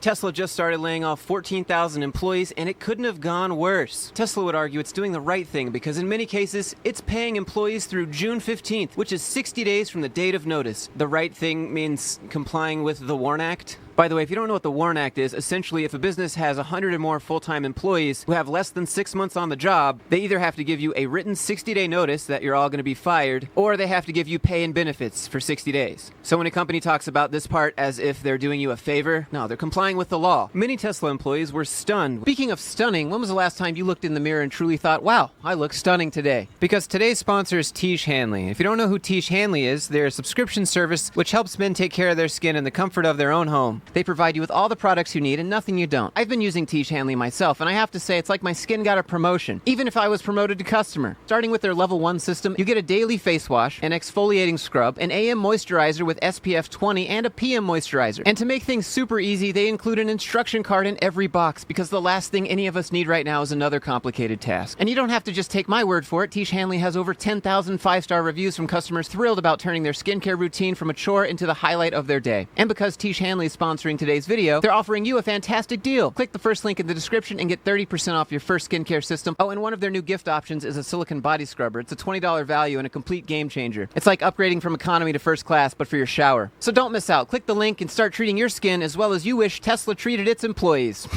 Tesla just started laying off 14,000 employees, and it couldn't have gone worse. Tesla would argue it's doing the right thing because in many cases, it's paying employees through June 15th, which is 60 days from the date of notice. The right thing means complying with the WARN Act. By the way, if you don't know what the WARN Act is, essentially if a business has 100 or more full-time employees who have less than 6 months on the job, they either have to give you a written 60-day notice that you're all going to be fired, or they have to give you pay and benefits for 60 days. So when a company talks about this part as if they're doing you a favor, no, they're complying with the law. Many Tesla employees were stunned. Speaking of stunning, when was the last time you looked in the mirror and truly thought, wow, I look stunning today? Because today's sponsor is Tiege Hanley. If you don't know who Tiege Hanley is, they're a subscription service which helps men take care of their skin in the comfort of their own home. They provide you with all the products you need and nothing you don't. I've been using Tiege Hanley myself, and I have to say it's like my skin got a promotion, even if I was promoted to customer. Starting with their level 1 system, you get a daily face wash, an exfoliating scrub, an AM moisturizer with SPF 20, and a PM moisturizer. And to make things super easy, they include an instruction card in every box, because the last thing any of us need right now is another complicated task. And you don't have to just take my word for it. Tiege Hanley has over 10,000 5-star reviews from customers thrilled about turning their skincare routine from a chore into the highlight of their day. And because Tiege Hanley is sponsoring today's video, they're offering you a fantastic deal. Click the first link in the description and get 30% off your first skincare system. Oh, and one of their new gift options is a silicone body scrubber. It's a $20 value and a complete game changer. It's like upgrading from economy to first class, but for your shower. So don't miss out. Click the link and start treating your skin as well as you wish Tesla treated its employees.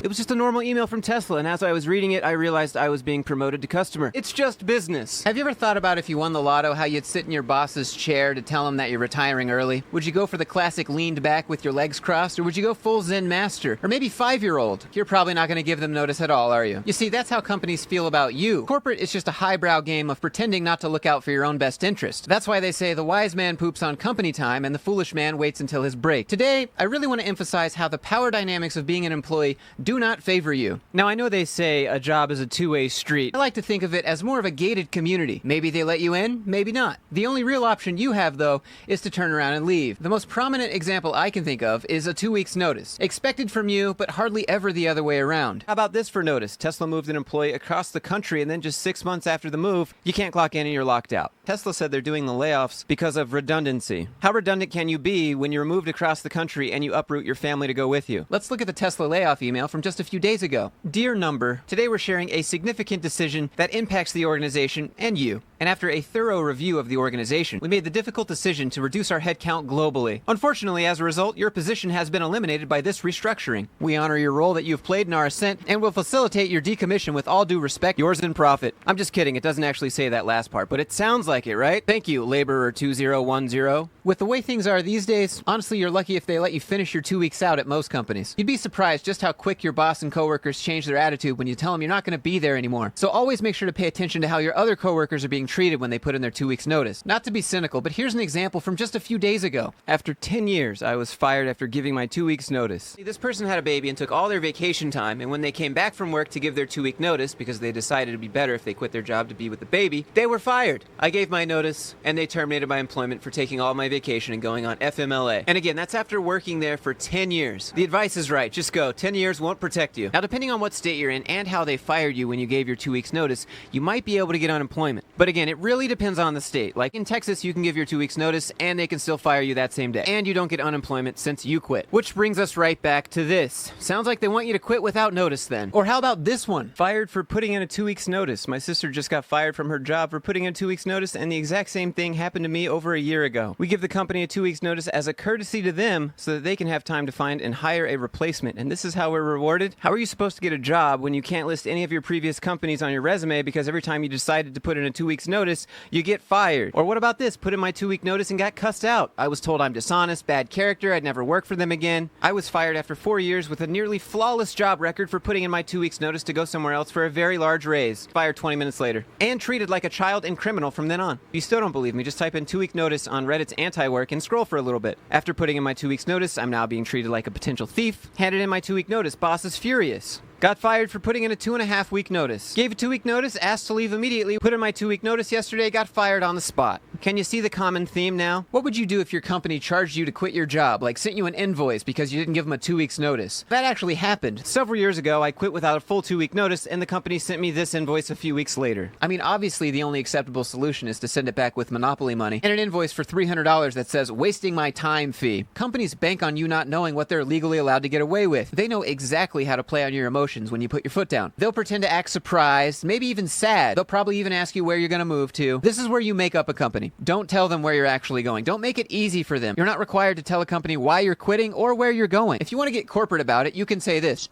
It was just a normal email from Tesla, and as I was reading it, I realized I was being promoted to customer. It's just business. Have you ever thought about if you won the lotto, how you'd sit in your boss's chair to tell him that you're retiring early? Would you go for the classic leaned back with your legs crossed, or would you go full Zen master? Or maybe 5-year-old? You're probably not going to give them notice at all, are you? You see, that's how companies feel about you. Corporate is just a highbrow game of pretending not to look out for your own best interest. That's why they say the wise man poops on company time and the foolish man waits until his break. Today, I really want to emphasize how the power dynamics of being an employee do not favor you. Now, I know they say a job is a two-way street. I like to think of it as more of a gated community. Maybe they let you in, maybe not. The only real option you have, though, is to turn around and leave. The most prominent example I can think of is a 2 weeks notice. Expected from you, but hardly ever the other way around. How about this for notice? Tesla moved an employee across the country, and then just 6 months after the move, you can't clock in and you're locked out. Tesla said they're doing the layoffs because of redundancy. How redundant can you be when you're moved across the country and you uproot your family to go with you? Let's look at the Tesla layoff email from just a few days ago. Dear Number, today we're sharing a significant decision that impacts the organization and you. And after a thorough review of the organization, we made the difficult decision to reduce our headcount globally. Unfortunately, as a result, your position has been eliminated by this restructuring. We honor your role that you've played in our ascent and will facilitate your decommission with all due respect, yours in profit. I'm just kidding, it doesn't actually say that last part, but it sounds like it, right? Thank you, Laborer 2010. With the way things are these days, honestly, you're lucky if they let you finish your 2 weeks out at most companies. You'd be surprised just how quick your boss and coworkers change their attitude when you tell them you're not going to be there anymore. So always make sure to pay attention to how your other coworkers are being treated when they put in their 2 weeks notice. Not to be cynical, but here's an example from just a few days ago. After 10 years, I was fired after giving my 2 weeks notice. This person had a baby and took all their vacation time, and when they came back from work to give their 2 week notice, because they decided it'd be better if they quit their job to be with the baby, they were fired. I gave my notice, and they terminated my employment for taking all my vacation and going on FMLA. And again, that's after working there for 10 years. The advice is right, just go. 10 years won't protect you. Now, depending on what state you're in and how they fired you when you gave your 2 weeks notice, you might be able to get unemployment. But again, it really depends on the state. Like in Texas, you can give your 2 weeks notice and they can still fire you that same day. And you don't get unemployment since you quit. Which brings us right back to this. Sounds like they want you to quit without notice then. Or how about this one? Fired for putting in a 2 weeks notice. My sister just got fired from her job for putting in a 2 weeks notice, and the exact same thing happened to me over a year ago. We give the company a 2 weeks notice as a courtesy to them so that they can have time to find and hire a replacement. And this is how we're rewarded. How are you supposed to get a job when you can't list any of your previous companies on your resume because every time you decided to put in a 2 weeks notice, you get fired? Or what about this? Put in my 2 week notice and got cussed out. I was told I'm dishonest, bad character, I'd never work for them again. I was fired after 4 years with a nearly flawless job record for putting in my 2 weeks notice to go somewhere else for a very large raise. Fired 20 minutes later. And treated like a child and criminal from then on. If you still don't believe me, just type in 2 week notice on Reddit's anti-work and scroll for a little bit. After putting in my 2 weeks notice, I'm now being treated like a potential thief. Handed in my 2 week notice, boss is furious. Got fired for putting in a 2.5-week notice. Gave a 2-week notice, asked to leave immediately, put in my 2-week notice yesterday, got fired on the spot. Can you see the common theme now? What would you do if your company charged you to quit your job, like sent you an invoice because you didn't give them a 2 weeks notice? That actually happened. Several years ago, I quit without a full 2-week notice, and the company sent me this invoice a few weeks later. I mean, obviously the only acceptable solution is to send it back with Monopoly money and an invoice for $300 that says, wasting my time fee. Companies bank on you not knowing what they're legally allowed to get away with. They know exactly how to play on your emotions when you put your foot down. They'll pretend to act surprised, maybe even sad. They'll probably even ask you where you're going to move to. This is where you make up a company. Don't tell them where you're actually going. Don't make it easy for them. You're not required to tell a company why you're quitting or where you're going. If you want to get corporate about it, you can say this.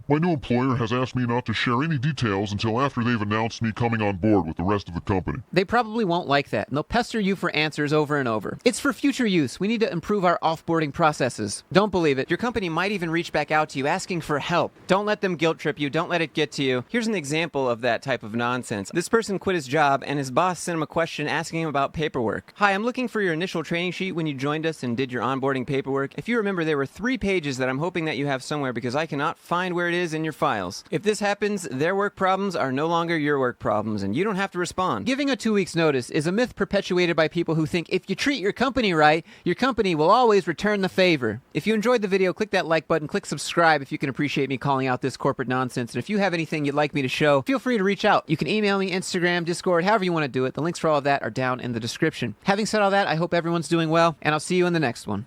My new employer has asked me not to share any details until after they've announced me coming on board with the rest of the company. They probably won't like that, and they'll pester you for answers over and over. It's for future use. We need to improve our offboarding processes. Don't believe it. Your company might even reach back out to you asking for help. Don't let them guilt trip you. Don't let it get to you. Here's an example of that type of nonsense. This person quit his job, and his boss sent him a question asking him about paperwork. Hi, I'm looking for your initial training sheet when you joined us and did your onboarding paperwork. If you remember, there were 3 pages that I'm hoping that you have somewhere because I cannot find where it is in your files. If this happens, their work problems are no longer your work problems, and you don't have to respond. Giving a 2 weeks notice is a myth perpetuated by people who think if you treat your company right, your company will always return the favor. If you enjoyed the video, click that like button, click subscribe if you can appreciate me calling out this corporate nonsense, and if you have anything you'd like me to show, feel free to reach out. You can email me, Instagram, Discord, however you want to do it. The links for all of that are down in the description. Having said all that, I hope everyone's doing well, and I'll see you in the next one.